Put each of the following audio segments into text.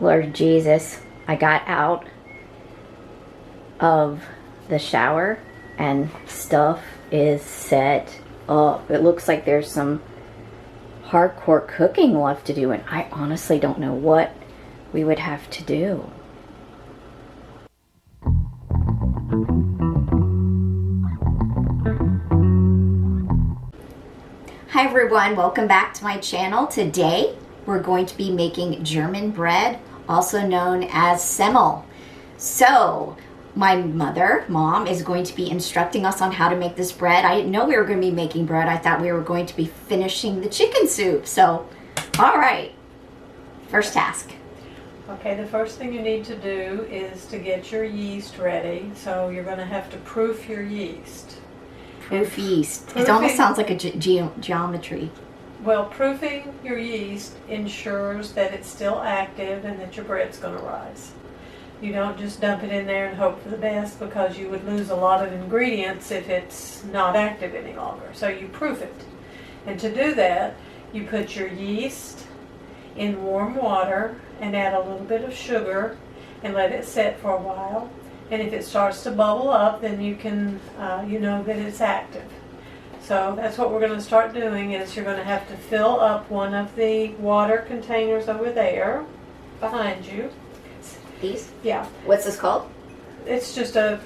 Lord Jesus, I got out of the shower and stuff is set up. It looks like there's some hardcore cooking left to do, and I honestly don't know what we would have to do. Hi everyone, welcome back to my channel. Today we're going to be making German bread, also known as Semmel. So my mom is going to be instructing us on how to make this bread. I didn't know we were going to be making bread. I thought we were going to be finishing the chicken soup. So, all right, first task. Okay, the first thing you need to do is to get your yeast ready. So you're going to have to proof your yeast. Proof yeast. It almost sounds like a geometry. Well, proofing your yeast ensures that it's still active and that your bread's going to rise. You don't just dump it in there and hope for the best, because you would lose a lot of ingredients if it's not active any longer. So you proof it. And to do that, you put your yeast in warm water and add a little bit of sugar and let it set for a while. And if it starts to bubble up, then you can, you know that it's active. So that's what we're going to start doing. Is you're going to have to fill up one of the water containers over there behind you. These? Yeah. What's this called? It's just a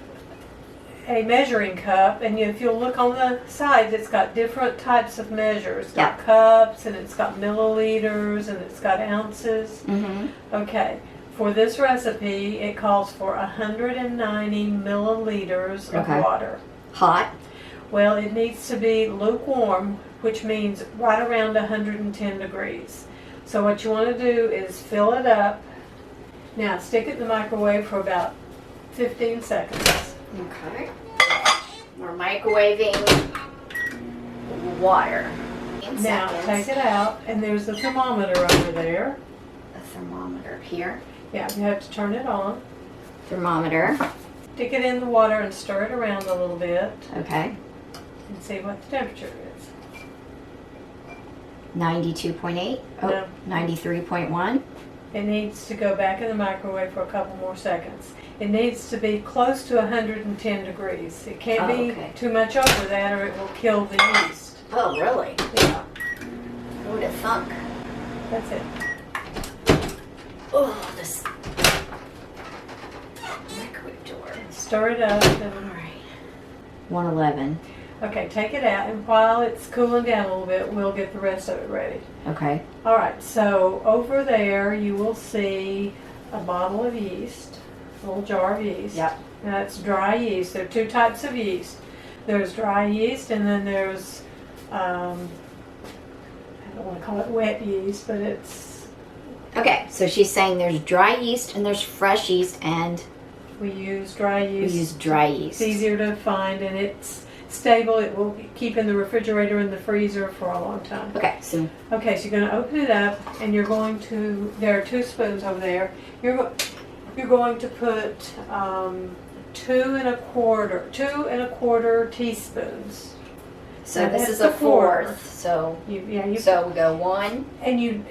measuring cup, and if you'll look on the sides, it's got different types of measures. It's got cups, and it's got milliliters, and it's got ounces. Mm-hmm. Okay. For this recipe, it calls for 190 milliliters of water. Hot? Well, it needs to be lukewarm, which means right around 110 degrees. So what you want to do is fill it up. Now stick it in the microwave for about 15 seconds. Okay. We're microwaving water. Now take it out, and there's a thermometer over there. A thermometer here. Yeah, you have to turn it on. Thermometer. Stick it in the water and stir it around a little bit. Okay. And see what the temperature is. 92.8? Oh, No. 93.1? It needs to go back in the microwave for a couple more seconds. It needs to be close to 110 degrees. It can't be too much over that, or it will kill the yeast. Oh, really? Yeah. Who would have thunk? That's it. Oh, this microwave door. Stir it up. And, all right. 111. okay, take it out, and while it's cooling down a little bit, we'll get the rest of it ready. Okay. All right, so over there you will see a bottle of yeast, a little jar of yeast. Yep. Now that's dry yeast. There are two types of yeast. There's dry yeast, and then there's, I don't want to call it wet yeast, but it's... Okay, so she's saying there's dry yeast and there's fresh yeast, and we use dry yeast. We use dry yeast. It's easier to find, and it's stable. It will keep in the refrigerator and the freezer for a long time. Okay, so you're going to open it up, and you're going to, there are 2 spoons over there. You're going to put 2 1/4 teaspoons. So now this is a fourth. So so we go 1. And you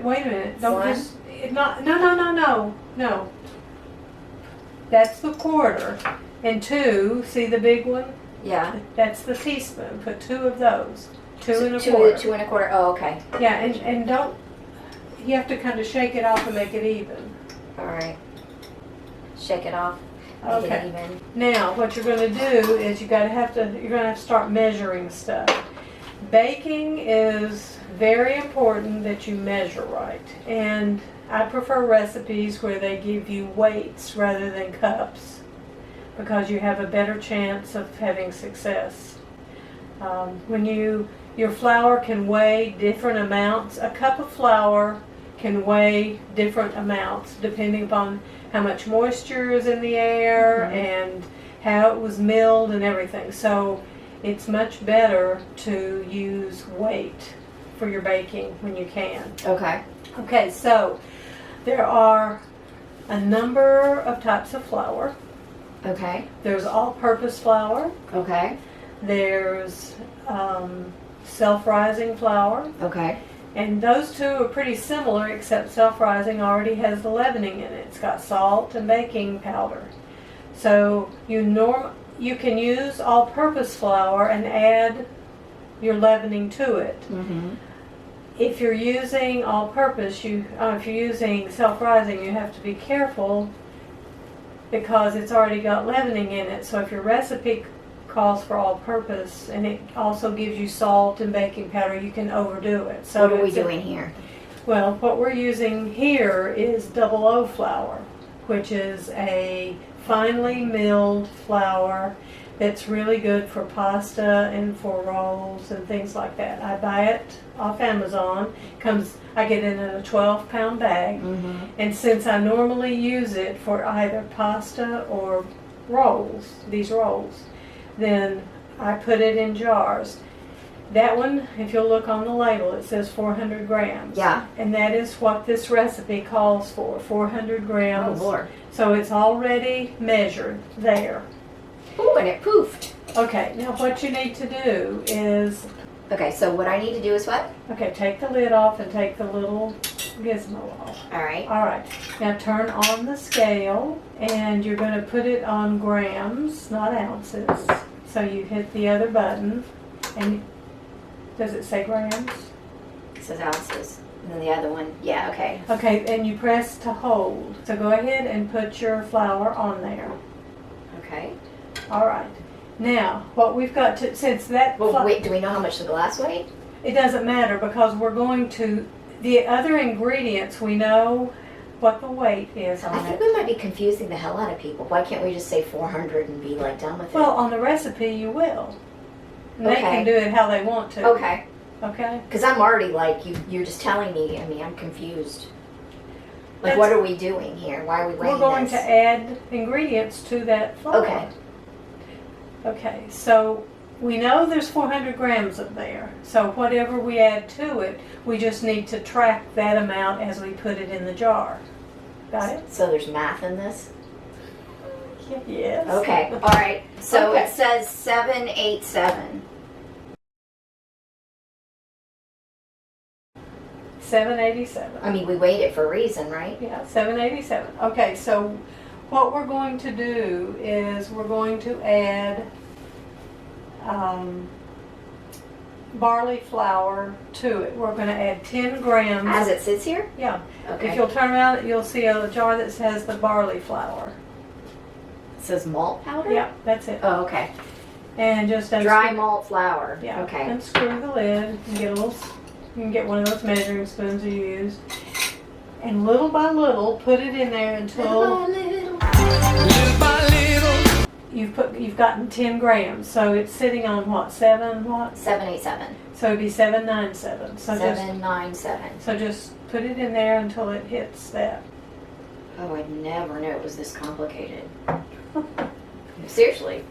wait a minute. Don't 1. just no. That's the quarter. And 2. See the big one? Yeah. That's the teaspoon. Put 2 of those. 2 1/4. 2 1/4. Oh, okay. Yeah, and don't. You have to kind of shake it off and make it even. All right. Shake it off. Okay. Now, what you're going to do is you're going to have to start measuring stuff. Baking is very important that you measure right, and I prefer recipes where they give you weights rather than cups, because you have a better chance of having success. Your flour can weigh different amounts. A cup of flour can weigh different amounts depending upon how much moisture is in the air and how it was milled and everything. So it's much better to use weight for your baking when you can. Okay. Okay, so there are a number of types of flour. Okay. There's all-purpose flour. Okay. There's self-rising flour. Okay. And those two are pretty similar, except self-rising already has the leavening in it. It's got salt and baking powder. So you can use all-purpose flour and add your leavening to it. Mm-hmm. If you're using all-purpose, if you're using self-rising, you have to be careful because it's already got leavening in it. So if your recipe calls for all-purpose and it also gives you salt and baking powder, you can overdo it. So What are we doing here? Well, what we're using here is double O flour, which is a finely milled flour that's really good for pasta and for rolls and things like that. I buy it off Amazon. I get it in a 12-pound bag. Mm-hmm. And since I normally use it for either pasta or rolls, these rolls, then I put it in jars. That one, if you'll look on the label, it says 400 grams. Yeah. And that is what this recipe calls for, 400 grams. Oh, Lord. So it's already measured there. Ooh, and it poofed. Okay, now what you need to do is, Okay, so what I need to do is what? okay, take the lid off and take the little gizmo off. All right. All right, now turn on the scale and you're going to put it on grams, not ounces. So you hit the other button and does it say grams? It says ounces. And then the other one, yeah, okay. Okay, and you press to hold. So go ahead and put your flour on there. Okay. All right. Now, what we've got to, since that, Well, wait, do we know how much the glass weighed? it doesn't matter because we're going to, the other ingredients, we know what the weight is I on think it. we might be confusing the hell out of people. Why can't we just say 400 and be like done with it? Well, on the recipe you will. And they Okay. can do it how they want to. Okay. Okay? Because I'm already like, you're just telling me, I mean, I'm confused. Like, That's- what are we doing here? Why are we weighing We're going this? to add ingredients to that flour. Okay. Okay, so we know there's 400 grams of there. So whatever we add to it, we just need to track that amount as we put it in the jar. Got it? So there's math in this? Yes. Okay. All right. So Okay. it says 787. 787. I mean, we weighed it for a reason, right? Yeah, 787. Okay, so what we're going to do is we're going to add barley flour to it. We're going to add 10 grams. As it sits here? Yeah. Okay. If you'll turn around, you'll see a jar that says the barley flour. It says malt powder? Yeah, that's it. Oh, okay. And just Dry malt flour. Yeah. Okay. Unscrew the lid and get a little. You can get one of those measuring spoons you use, and little by little put it in there until you've gotten 10 grams. So it's sitting on what, 787. So it'd be 797. So 797. just put it in there until it hits that. Oh, I never knew it was this complicated. Seriously.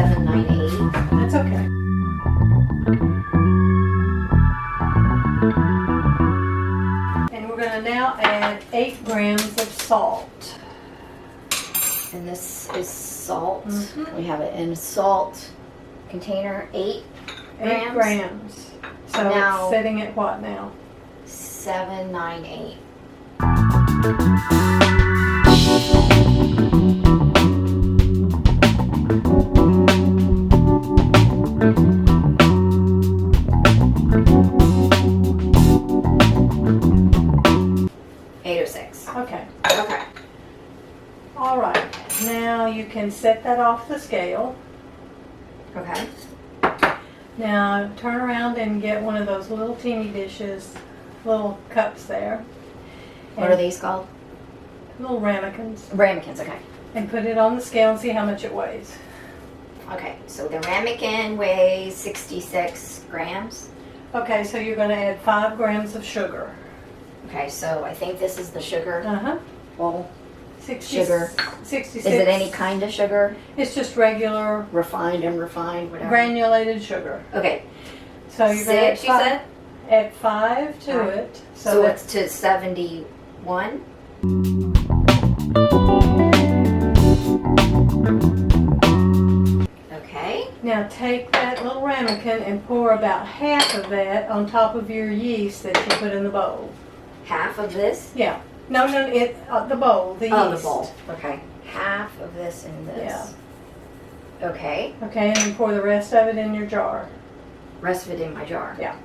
That's okay. And we're going to now add 8 grams of salt. And this is salt. Mhm. We have it in a salt container, 8 8 grams. So Now- it's sitting at what now? 798. Okay. Okay. All right. Now you can set that off the scale. Okay. Now turn around and get one of those little teeny dishes, little cups there. What are these called? Little ramekins. Ramekins, okay. And put it on the scale and see how much it weighs. Okay, so the ramekin weighs 66 grams. Okay, so you're going to add 5 grams of sugar. Okay, so I think this is the sugar bowl. 60, Sugar. 66. Is it any kind of sugar? It's just regular Refined, unrefined, whatever. granulated sugar. Okay. So you're going to 6, you said? add 5 to Alright. it. So it's to 71. take that little ramekin and pour about half of that on top of your yeast that you put in the bowl. Half of this? Yeah. No, the bowl, the yeast. Oh, the bowl. Okay. Half of this and this. Yeah. Okay. Okay, and then pour the rest of it in your jar. Rest of it in my jar. Yeah.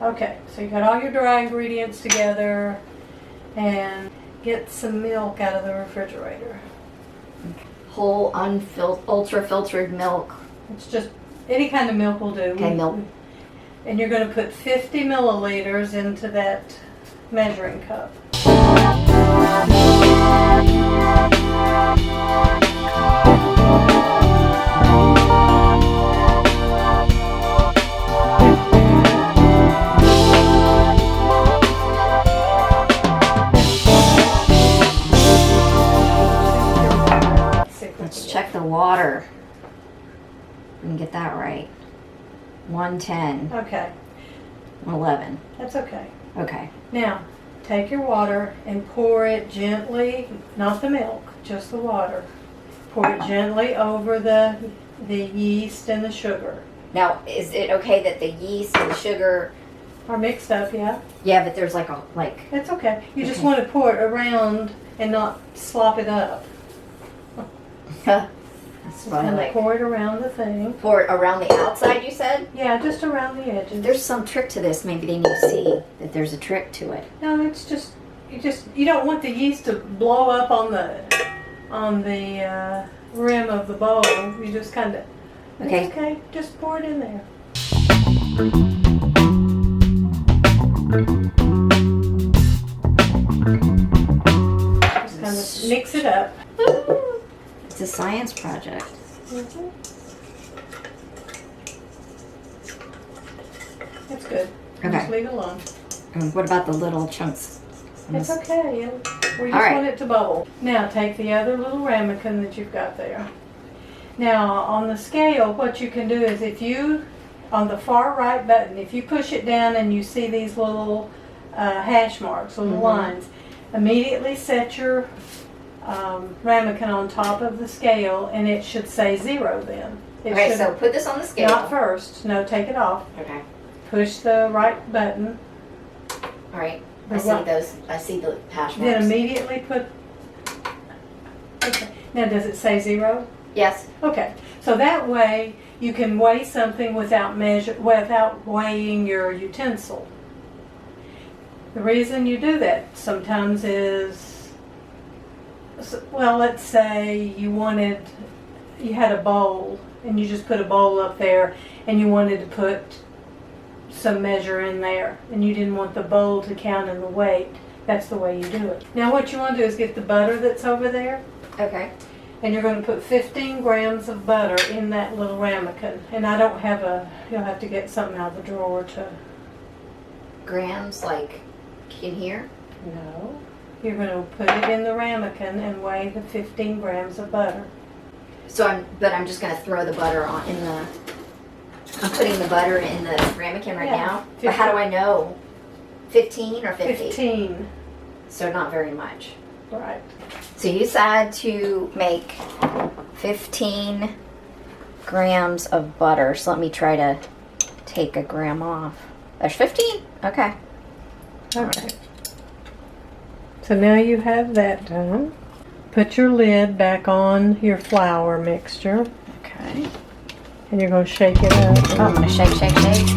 Okay, so you got all your dry ingredients together, and get some milk out of the refrigerator. Whole ultra filtered milk. It's just any kind of milk will do. Okay, milk. And you're going to put 50 milliliters into that measuring cup. Let's check the water. We can get that right. 110. Okay. 11. That's okay. Okay. Now, take your water and pour it gently, not the milk, just the water. Pour it gently over the yeast and the sugar. Now, is it okay that the yeast and the sugar are mixed up? Yeah. Yeah, but there's like. It's okay. You just want to pour it around and not slop it up. That's what I like. Pour it around the thing. Pour it around the outside, you said? Yeah, just around the edges. There's some trick to this. Maybe they need to see that there's a trick to it. No, it's just you don't want the yeast to blow up on the rim of the bowl. You just kind of. Okay. It's okay. Just pour it in there. Just kind of mix it up. It's a science project. Mm-hmm. That's good. Okay. Just leave it alone. And what about the little chunks? It's okay. We just want it to bubble. Now take the other little ramekin that you've got there. Now on the scale, what you can do is if you, on the far right button, if you push it down and you see these little hash marks, little lines, immediately set your ramekin on top of the scale, and it should say 0 then. Okay, so put this on the scale. Not first. No, take it off. Okay. Push the right button. All right. I see the hash marks. Then immediately put. Okay. Now, does it say 0? Yes. Okay. So that way you can weigh something without weighing your utensil. The reason you do that sometimes is, well, let's say you had a bowl and you just put a bowl up there and you wanted to put some measure in there and you didn't want the bowl to count in the weight. That's the way you do it. Now what you want to do is get the butter that's over there. Okay. And you're going to put 15 grams of butter in that little ramekin. And I don't have you'll have to get something out of the drawer to. Grams, like in here? No. You're going to put it in the ramekin and weigh the 15 grams of butter. So I'm just going to throw the butter I'm putting the butter in the ramekin right now. 15. But how do I know? 15 or 50? 15. So not very much. Right. So you said to make 15 grams of butter. So let me try to take a gram off. There's 15? Okay. Okay. So now you have that done. Put your lid back on your flour mixture. Okay. And you're going to shake it up. Oh, I'm going to shake, shake, shake.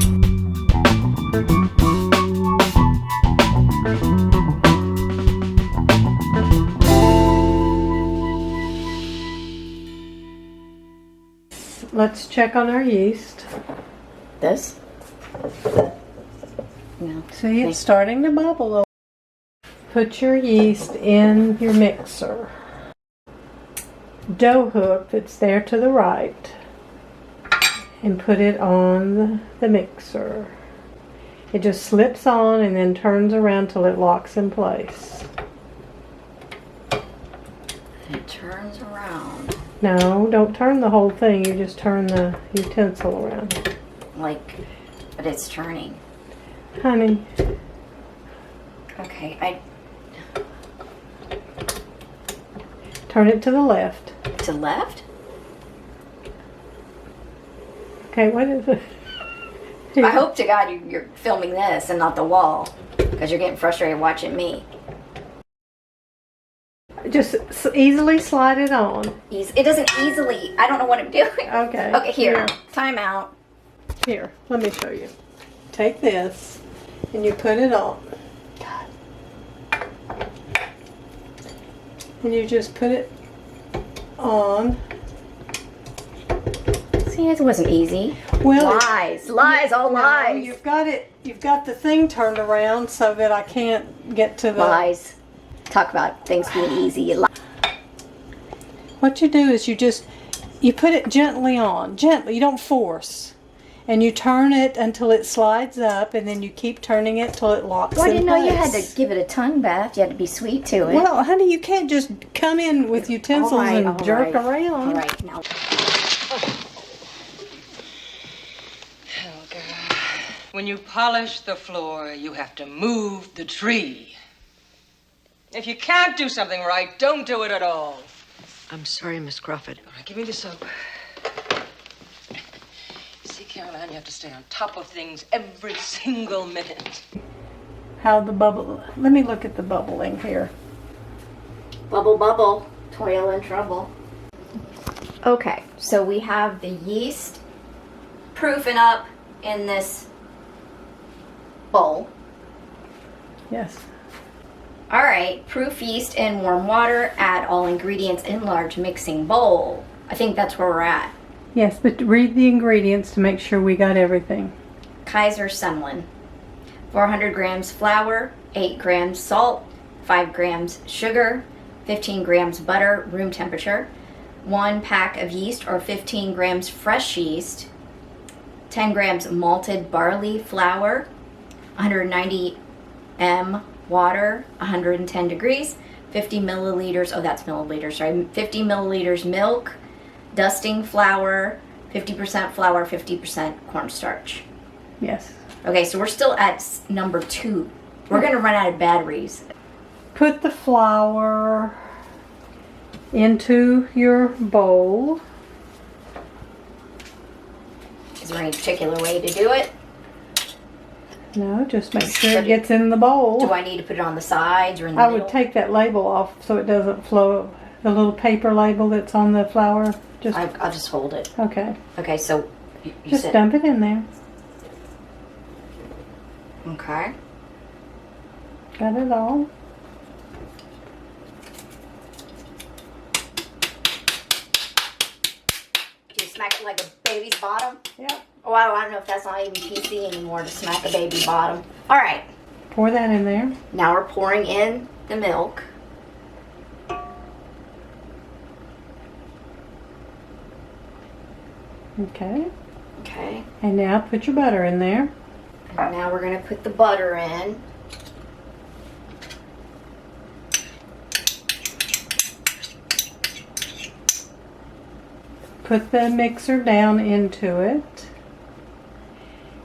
Let's check on our yeast. This? No. See, it's starting to bubble. Put your yeast in your mixer. Dough hook that's there to the right. And put it on the mixer. It just slips on and then turns around till it locks in place. It turns around. No, don't turn the whole thing. You just turn the utensil around. But it's turning. Honey. Okay, Turn it to the left. to left? Okay, what is it? I hope to God you're filming this and not the wall, because you're getting frustrated watching me. Just easily slide it on. It doesn't easily. I don't know what I'm doing. Okay. Okay, here. Time out. Here, let me show you. Take this and you put it on. And you just put it on. See, it wasn't easy. Well, lies, all lies. You've got it. You've got the thing turned around so that I can't get to the lies. Talk about things being easy. What you do is you put it gently on. Gently. You don't force. And you turn it until it slides up, and then you keep turning it till it locks in place. I didn't know you had to give it a tongue bath. You had to be sweet to it. Well, honey, you can't just come in with utensils and jerk around. All right, now. Helga, when you polish the floor, you have to move the tree. If you can't do something right, don't do it at all. I'm sorry, Miss Crawford. All right, give me the soap. See, Caroline, you have to stay on top of things every single minute. How the bubble... Let me look at the bubbling here. Bubble, bubble. Toil and trouble. Okay, so we have the yeast proofing up in this bowl. Yes. All right, proof yeast in warm water. Add all ingredients in large mixing bowl. I think that's where we're at. Yes, but read the ingredients to make sure we got everything. Kaiser Semlin. 400 grams flour, 8 grams salt, 5 grams sugar, 15 grams butter, room temperature, 1 pack of yeast or 15 grams fresh yeast, 10 grams malted barley flour, 190 m water, 110 degrees, 50 milliliters, oh that's milliliters, sorry, 50 milliliters milk, dusting flour, 50% flour, 50% cornstarch. Yes. Okay, so we're still at number 2. We're going to run out of batteries. Put the flour into your bowl. Is there any particular way to do it? No, just make sure it gets in the bowl. Do I need to put it on the sides or in the I middle? would take that label off so it doesn't flow. The little paper label that's on the flour. I'll just hold it. Okay. Okay, so you Just said... dump it in there. Okay. Got it all. Do you smack it like a baby's bottom? Yep. Oh, I don't know if that's not even PC anymore to smack a baby bottom. All right. Pour that in there. Now we're pouring in the milk. Okay. Okay. And now put your butter in there. And now we're going to put the butter in. Put the mixer down into it.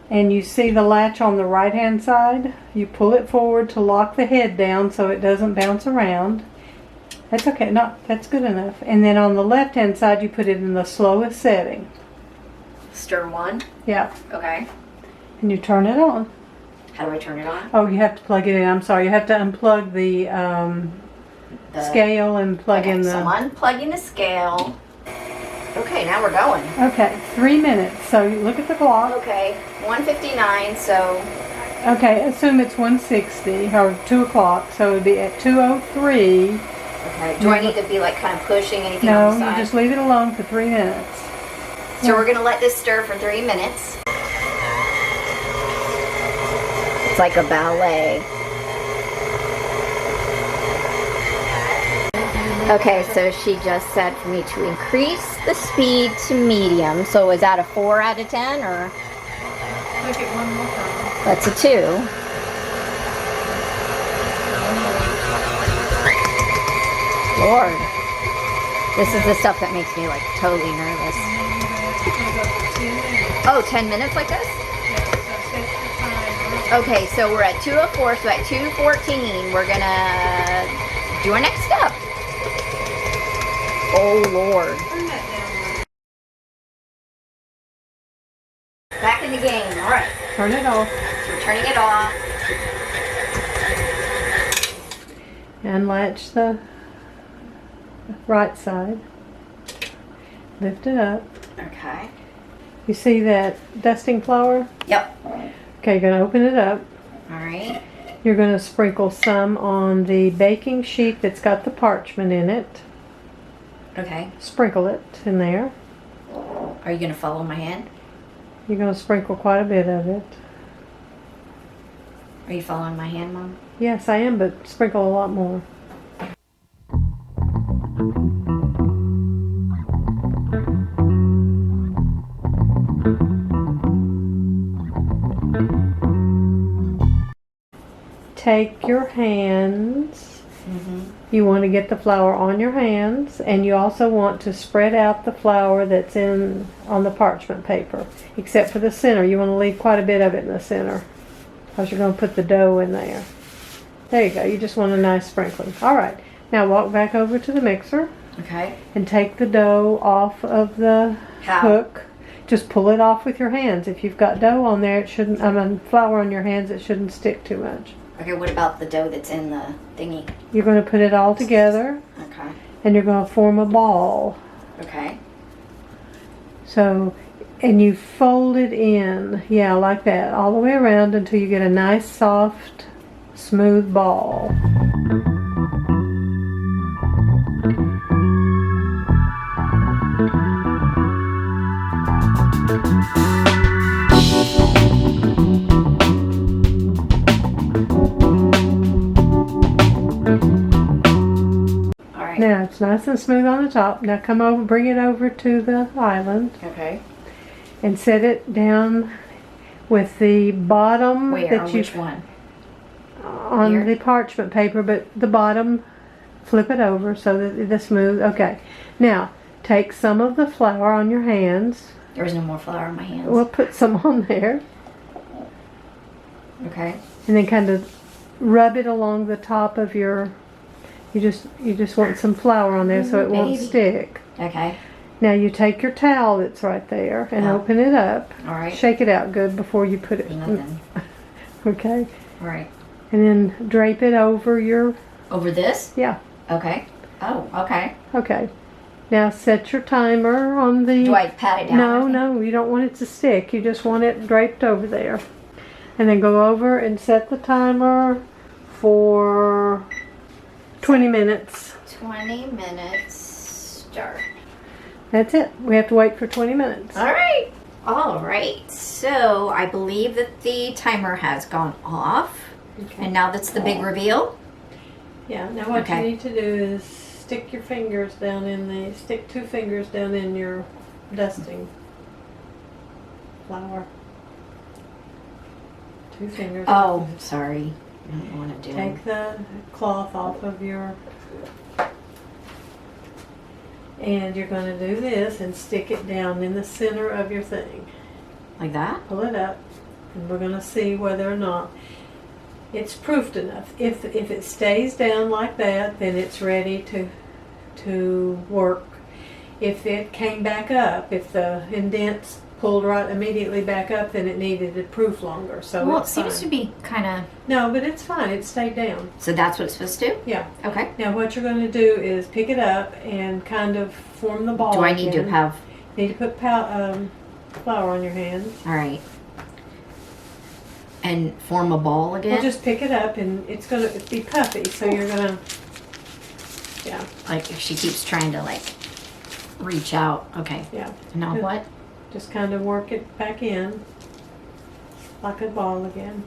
And you see the latch on the right hand side? You pull it forward to lock the head down so it doesn't bounce around. That's okay. No, that's good enough. And then on the left hand side you put it in the slowest setting. Stir 1. Yeah. Okay. And you turn it on. How do I turn it on? Oh, you have to plug it in. I'm sorry. You have to unplug the scale and plug in the... So I'm unplugging the scale. Okay, now we're going. Okay, 3 minutes. So you look at the clock. Okay, 1:59, so... Okay, assume it's 1:60 or 2 o'clock. So it would be at 2:03. Okay, do I need to be like kind of pushing anything No, on the side? you just leave it alone for 3 minutes. So we're going to let this stir for 3 minutes. It's like a ballet. Okay, so she just said for me to increase the speed to medium. So is that a 4 out of 10 or? Look at one more time. That's a 2. Lord. This is the stuff that makes me like totally nervous. Oh, 10 minutes like this? Okay, so we're at 2:04, so at 2:14, we're gonna do our next step. Oh, Lord. All right. Turn it off. We're turning it off. And latch the right side. Lift it up. Okay. You see that dusting flour? Yep. Okay, you're going to open it up. All right. You're going to sprinkle some on the baking sheet that's got the parchment in it. Okay. Sprinkle it in there. Are you going to follow my hand? You're going to sprinkle quite a bit of it. Are you following my hand, Mom? Yes, I am, but sprinkle a lot more. Take your hands. You want to get the flour on your hands, and you also want to spread out the flour that's on the parchment paper, except for the center. You want to leave quite a bit of it in the center because you're going to put the dough in there. There you go. You just want a nice sprinkling. All right. Now walk back over to the mixer. Okay. And take the dough off of the hook. Just pull it off with your hands. If you've got dough on there, it shouldn't. Flour on your hands, it shouldn't stick too much. Okay, what about the dough that's in the thingy? You're going to put it all together. Okay. And you're going to form a ball. Okay. So, and you fold it in, yeah, like that, all the way around until you get a nice, soft, smooth ball. Now it's nice and smooth on the top. Now come over, bring it over to the island. Okay. And set it down with the bottom. Where? On which one? On Here? the parchment paper, but the bottom, flip it over so that it's smooth. Okay. Now take some of the flour on your hands. There's no more flour on my hands. We'll put some on there. Okay. And then kind of rub it along the top of your. You just want some flour on there so it won't stick. Okay. Now you take your towel that's right there and open it up. All right. Shake it out good before you put it. There's nothing. Okay. All right. And then drape it over your. Over this? Yeah. Okay. Oh, okay. Okay. Now set your timer on the. Do I pat it down? No, you don't want it to stick. You just want it draped over there. And then go over and set the timer for 20 minutes. 20 minutes. Start. That's it. We have to wait for 20 minutes. All right. All right. So I believe that the timer has gone off. Okay. And now that's the big reveal. Yeah. Now what you need to do is stick your fingers down in the. Stick 2 fingers down in your dusting flour. 2 fingers. Oh, sorry. I don't want to do. Take the cloth off of your. And you're going to do this and stick it down in the center of your thing. Like that? Pull it up, and we're going to see whether or not it's proofed enough. If it stays down like that, then it's ready to work. If it came back up, if the indents pulled right immediately back up, then it needed to proof longer. So Well, it it's seems fine. to be kind of. No, but it's fine. It stayed down. So that's what it's supposed to do? Yeah. Okay. Now what you're going to do is pick it up and kind of form the ball. Do I need to again. have. Need to put flour on your hands. All right. And form a ball again? Well, just pick it up and it's going to be puffy. So you're going to. Yeah. Like if she keeps trying to like reach out. Okay. Yeah. Now Good. what? Just kind of work it back in like a ball again.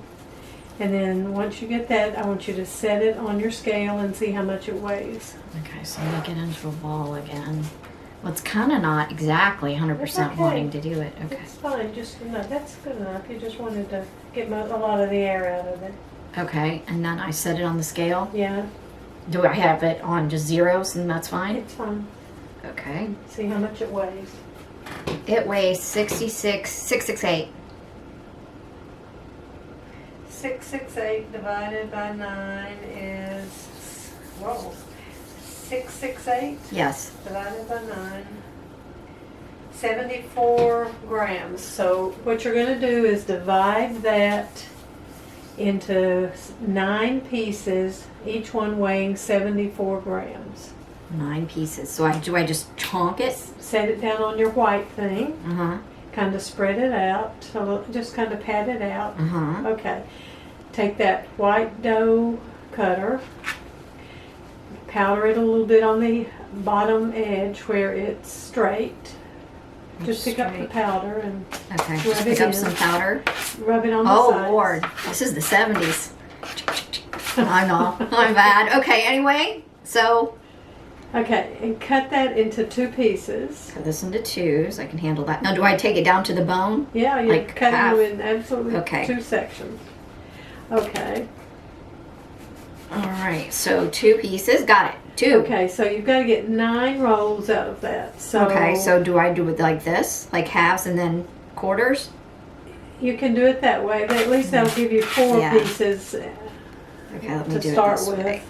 And then once you get that, I want you to set it on your scale and see how much it weighs. Okay, so make it into a ball again. Well, it's kind of not exactly 100% That's okay. wanting to do it. Okay. It's fine. Just no, that's good enough. You just wanted to get a lot of the air out of it. Okay, and then I set it on the scale. Yeah, Do I have it on just zeros and that's fine? it's fine. Okay. See how much it weighs. It weighs 668. 668 divided by 9 is 668 Yes. divided by 9. 74 grams. So what you're going to do is divide that into 9 pieces, each one weighing 74 grams. 9 pieces. So do I just chonk it? Set it down on your white thing. Uh-huh. Kind of spread it out. So just kind of pat it out. Uh-huh. Okay. Take that white dough cutter, powder it a little bit on the bottom edge where it's straight. Just pick up the powder and Okay, rub just it pick up in. some powder. Rub it on the Oh, sides. Lord. This is the 70s. I'm not. I'm bad. Okay, anyway, so Okay, and cut that into 2 pieces. cut this into 2s. I can handle that. Now, do I take it down to the bone? Yeah, you're Like cutting half. them in absolutely Okay. 2 sections. Okay. All right, so 2 pieces. Got it. 2. Okay, so you've got to get 9 rolls out of that. So Okay, so do I do it like this? Like halves and then quarters? you can do it that way, but at least that'll give you 4 Yeah. pieces Okay, let me to do start it this with. way.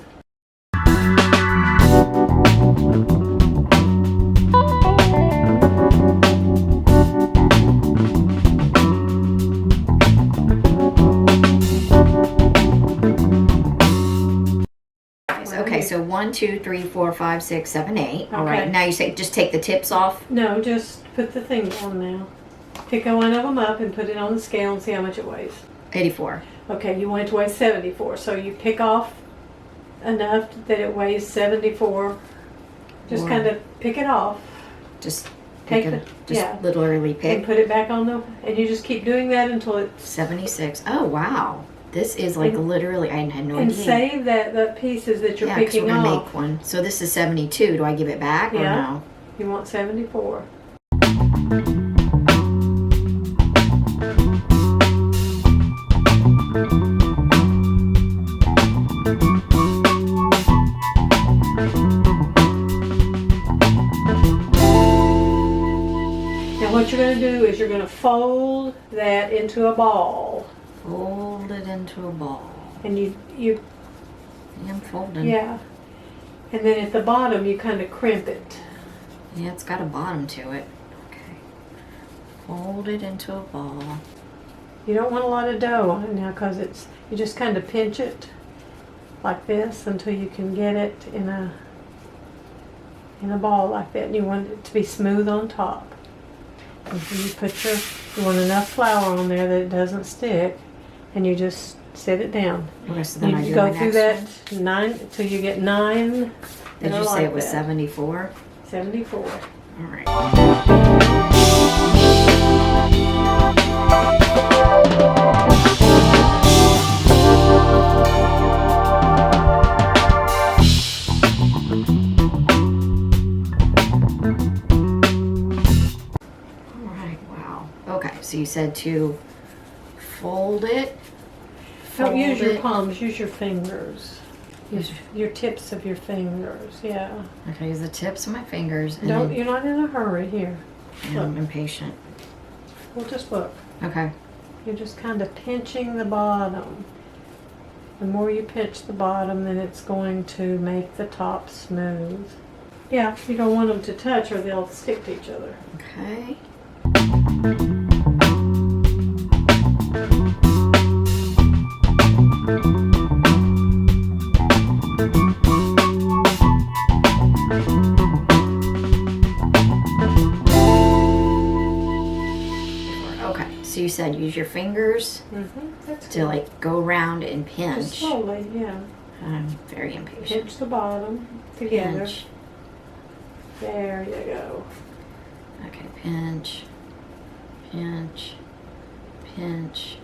Okay, so 1, 2, 3, 4, 5, 6, 7, 8. All right, Okay. now you say just take the tips off. No, just put the thing on now. Pick one of them up and put it on the scale and see how much it weighs. 84. Okay, you want it to weigh 74, so you pick off enough that it weighs 74. Just Or- kind of pick it off Just Take pick the- it, just yeah. literally and pick put it back on the, and you just keep doing that until it's, 76. Oh, wow. This is like And- literally, I had no and idea. save the pieces that you're Yeah, because we're picking going to off. make one. So this is 72. Do I give it back or Yeah. no? You want 74. Now what you're going to do is you're going to fold that into a ball. Fold it into a ball. And you I'm folding. yeah. And then at the bottom you kind of crimp it. Yeah, it's got a bottom to it. Okay. Fold it into a ball. You don't want a lot of dough on it now because you just kind of pinch it like this until you can get it in a ball like that. And you want it to be smooth on top. And so you want enough flour on there that it doesn't stick, and you just set it down. Okay, so then I You do go my through next that 9 till you get 9. one. Did that you are say like it was that. 74? 74. All right. All right, wow. Okay, so you said to fold it. Don't use your it. palms, use your fingers. Use- Your tips of your fingers, yeah. Okay, use the tips of my fingers. And Don't, then, you're not in a hurry here. I'm impatient. Well, just look. Okay. You're just kind of pinching the bottom. The more you pinch the bottom, then it's going to make the top smooth. Yeah, you don't want them to touch or they'll stick to each other. Okay. Okay, so you said use your fingers That's to good. like go around and Just pinch. slowly, yeah. I'm very impatient. Pinch the bottom together. Pinch. There you go. Okay, pinch, pinch, pinch.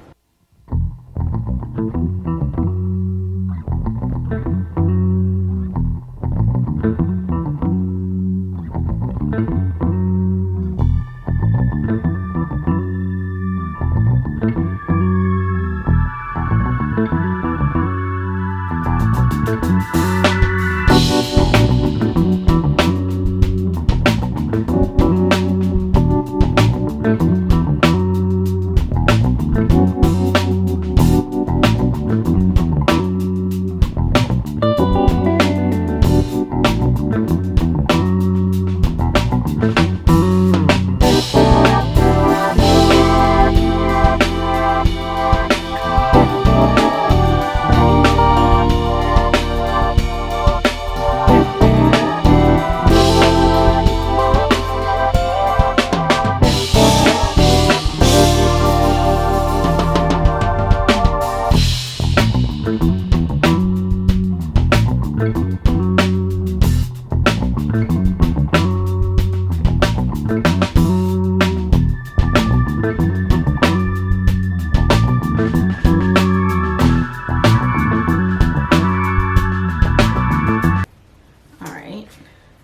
All right.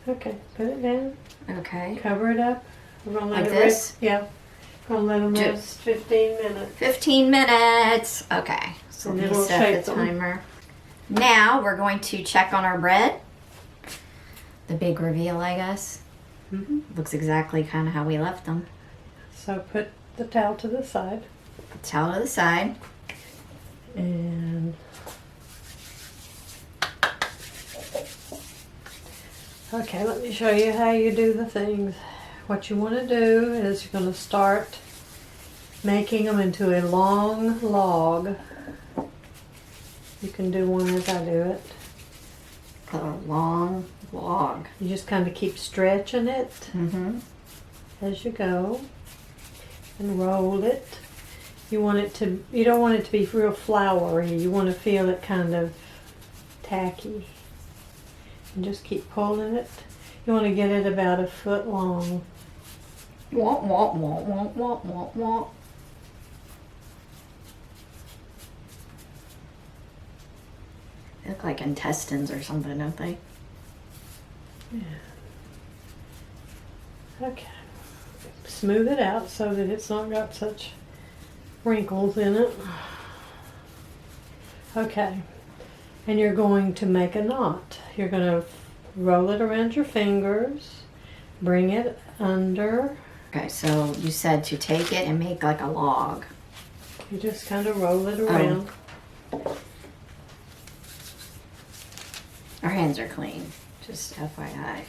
Okay, put it down. Okay. Cover it up. We're gonna let Like it this? rest. Yeah. We're gonna let them rest 15 minutes. 15 minutes. Okay. So And let then me we'll set shape the them. timer. Now we're going to check on our bread. The big reveal, I guess. Mm-hmm. Looks exactly kind of how we left them. So put the towel to the side. Towel to the side. And okay, let me show you how you do the things. What you want to do is you're going to start making them into a long log. You can do one as I do it. A long log. You just kind of keep stretching it Mm-hmm. as you go and roll it. You don't want it to be real floury. You want to feel it kind of tacky. And just keep pulling it. You want to get it about a foot long. Womp, womp, womp, womp, womp, womp, womp. They look like intestines or something, don't they? Okay. Smooth it out so that it's not got such wrinkles in it. Okay. And you're going to make a knot. You're going to roll it around your fingers, bring it under. Okay, so you said to take it and make like a log. You just kind of roll it around. Our hands are clean, just FYI.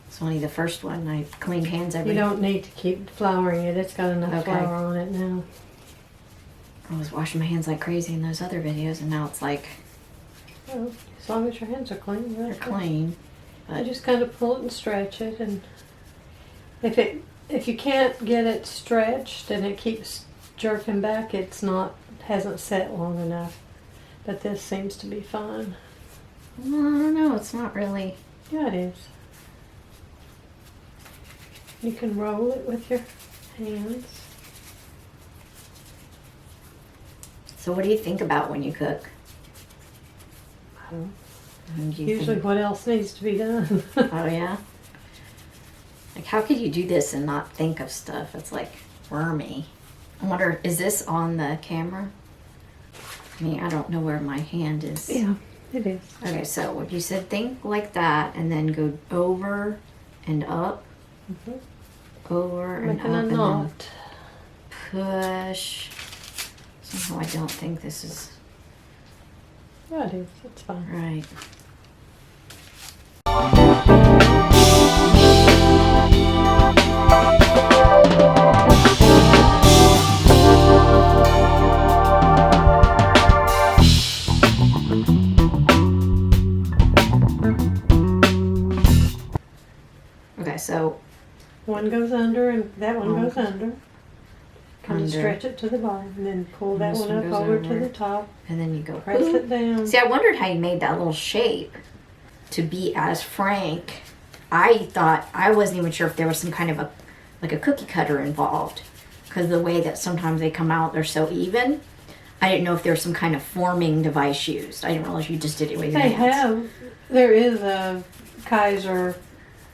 It's only the first one. I cleaned hands every. You don't need to keep flouring it. It's got enough Okay. flour on it now. I was washing my hands like crazy in those other videos, and now it's like Well, as long as your hands are clean, they're that's good. clean. You But just kind of pull it and stretch it, and if you can't get it stretched and it keeps jerking back, hasn't set long enough. But this seems to be fine. well, I don't know. It's not really. Yeah, it is. You can roll it with your hands. So, what do you think about when you cook? I don't know. And do you Usually, think- what else needs to be done? Oh yeah. Like, how could you do this and not think of stuff? It's like wormy. I wonder, is this on the camera? I mean, I don't know where my hand is. Yeah, it is. Okay, so what you said, think like that, and then go over and up, over and Making up, a and knot. then push. Somehow I don't think this is Yeah, it is. It's fine. right. Okay, so One goes under and that one goes Okay. under. Kind of Under. stretch it to the bottom and then pull that this one one up goes over to over. the top. and then you go Press boop. it down. See, I wondered how you made that little shape to be as frank. I thought, I wasn't even sure if there was some kind of a cookie cutter involved, because the way that sometimes they come out, they're so even. I didn't know if there was some kind of forming device used. I didn't realize you just did it with your They hands. there is a Kaiser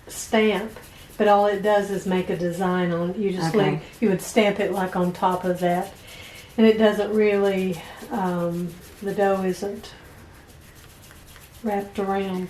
stamp, but all it does is make a design on. You just Okay. you would stamp it like on top of that, and it doesn't really. The dough isn't wrapped around.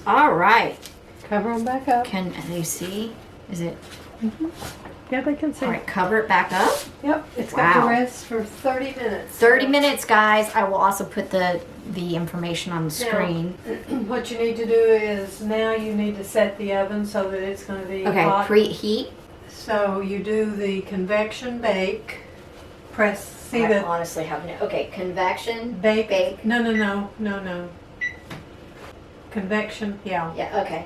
All right. Cover them back up. Can they see? Is it? Yeah, they can see. All right, cover it back up. Yep, it's got Wow. to rest for 30 minutes. 30 minutes, guys. I will also put the information on the screen. What you need to do is now you need to set the oven so that it's going to be Okay, hot. preheat. So you do the convection bake press. See I the honestly have no. Okay, convection. bake. No. Convection. Yeah. Yeah. Okay.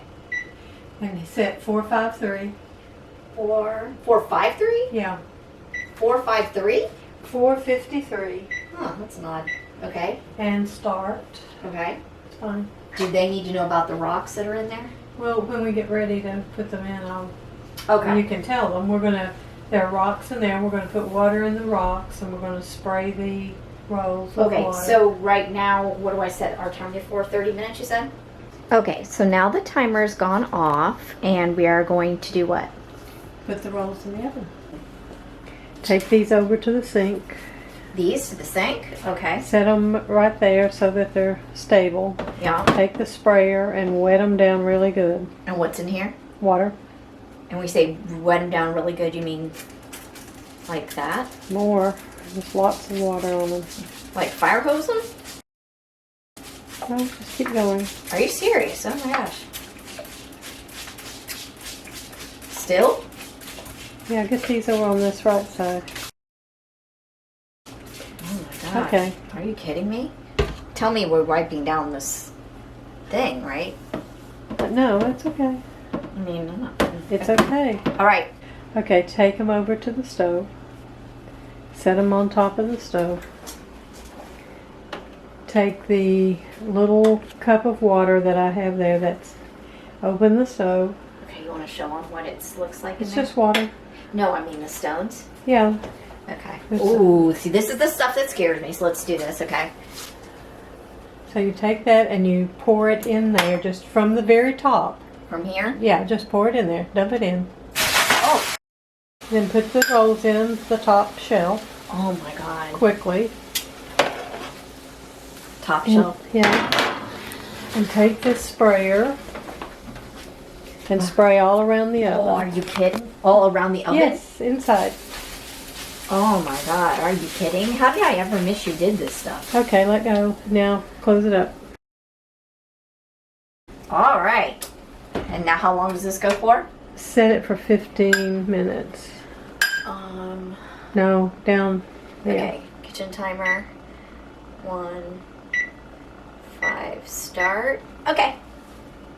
And he set 453. 453. Yeah. 453. 453. Huh, that's an odd. Okay. And start. Okay. It's fine. Do they need to know about the rocks that are in there? Well, when we get ready to put them in, Okay. you can tell them. There are rocks in there. We're gonna put water in the rocks, and we're gonna spray the rolls with Okay, water. so right now, what do I set our timer for? 30 minutes, you said? Okay, so now the timer's gone off, and we are going to do what? Put the rolls in the oven. Take these over to the sink. These to the sink? Okay. Set them right there so that they're stable. Yeah. Take the sprayer and wet them down really good. And what's in here? Water. And we say wet them down really good, you mean like that? More. Just lots of water on them. Like fire hose them? No, just keep going. Are you serious? Oh my gosh. Still? Yeah, get these over on this right side. Oh my gosh. Okay. Are you kidding me? Tell me we're wiping down this thing, right? But no, it's okay. I mean, I'm not. It's okay. All right. Okay, take them over to the stove. Set them on top of the stove. Take the little cup of water that I have there. Open the stove. Okay, you want to show them what it looks like in It's there? just water. No, I mean the stones. Yeah. Okay. There's Ooh, see, this is the stuff that scares me. So let's do this, okay? So you take that and you pour it in there just from the very top. From here? Yeah, just pour it in there. Dump it in. Oh. Then put the rolls in the top shelf Oh my God. quickly. Top shelf. Yeah. And take this sprayer and spray all around the Oh, are oven. you kidding? All around the oven? Yes, inside. Oh my God, are you kidding? How did I ever miss you did this stuff? Okay, let go. Now close it up. All right. And now how long does this go for? Set it for 15 minutes. No, down. Yeah. Okay, kitchen timer. 1:05 start. Okay.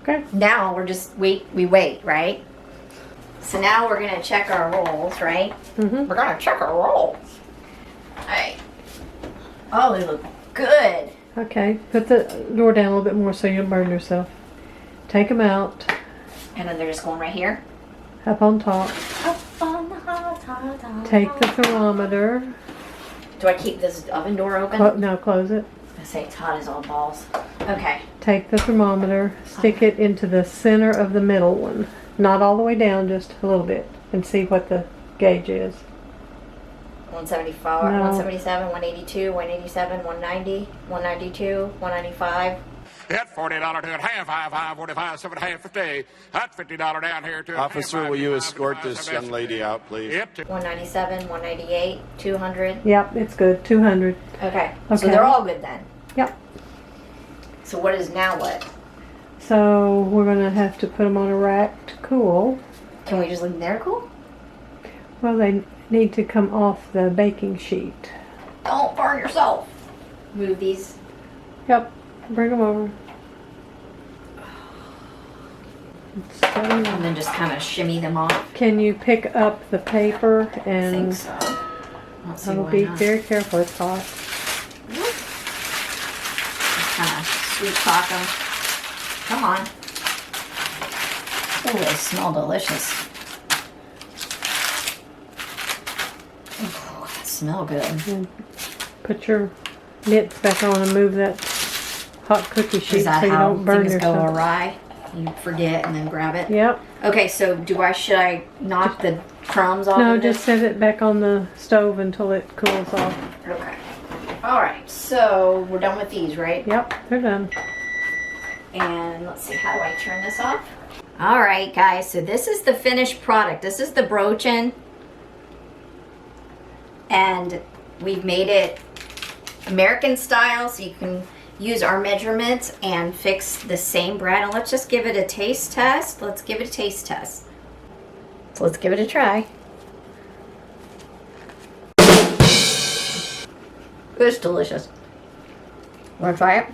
Okay. Now we're just we wait, right? So now we're gonna check our rolls, right? Mm-hmm. We're gonna check our rolls. Alright. Oh, they look good. Okay. Put the door down a little bit more so you don't burn yourself. Take them out. And then they're just going right here. Up on top. Up on the hot. Take the thermometer. Do I keep this oven door open? No, close it. I say it's hot as all balls. Okay. Take the thermometer. Stick it into the center of the middle one. Not all the way down, just a little bit. And see what the gauge is. 174, No. 177, 182, 187, 190, 192, 195. At $40 to it, half, 45, 7, half 50. At $50 down here to it. Officer, will you escort this young lady out, please? Yep. 197, 198, 200. Yep, it's good. 200. Okay. So Okay. they're all good then. Yep. So what is now what? So we're going to have to put them on a rack to cool. Can we just leave them there cool? Well, they need to come off the baking sheet. Don't burn yourself. Move these. Yep. Bring them over. And then just kind of shimmy them off. Can you pick up the paper I and think so. Let's see I'll why be not. very careful. It's hot. Kind of sweet talk them. Come on. Oh, they smell delicious. Oh, that smell good. And put your mitts back on and move that hot cookie sheet Is that so you how don't burn things go yourself. awry? You forget and then grab it? Yep. Okay, so should I knock the crumbs off No, of this? just set it back on the stove until it cools off. Okay. Alright, so we're done with these, right? Yep, they're done. And let's see, how do I turn this off? Alright guys, so this is the finished product. This is the Brotchen. And we've made it American style, so you can use our measurements and fix the same bread. And let's just give it a taste test. Let's give it a taste test. So let's give it a try. It's delicious. Want to try it?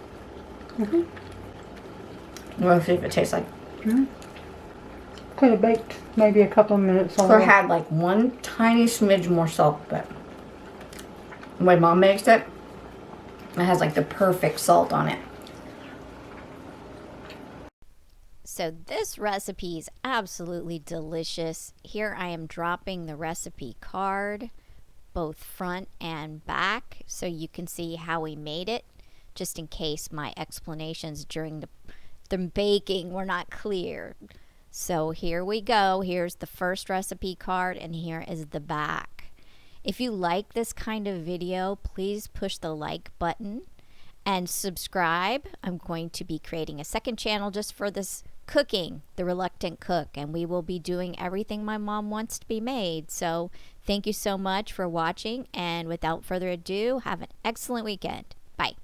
We'll see if it tastes like. Could have baked maybe a couple of minutes Or longer. had like one tiny smidge more salt, but the way Mom makes it, it has like the perfect salt on it. So this recipe is absolutely delicious. Here I am dropping the recipe card, both front and back, so you can see how we made it, just in case my explanations during the baking were not clear. So here we go. Here's the first recipe card, and here is the back. If you like this kind of video, please push the like button and subscribe. I'm going to be creating a second channel just for this cooking, The Reluctant Cook, and we will be doing everything my mom wants to be made. So thank you so much for watching, and without further ado, have an excellent weekend. Bye.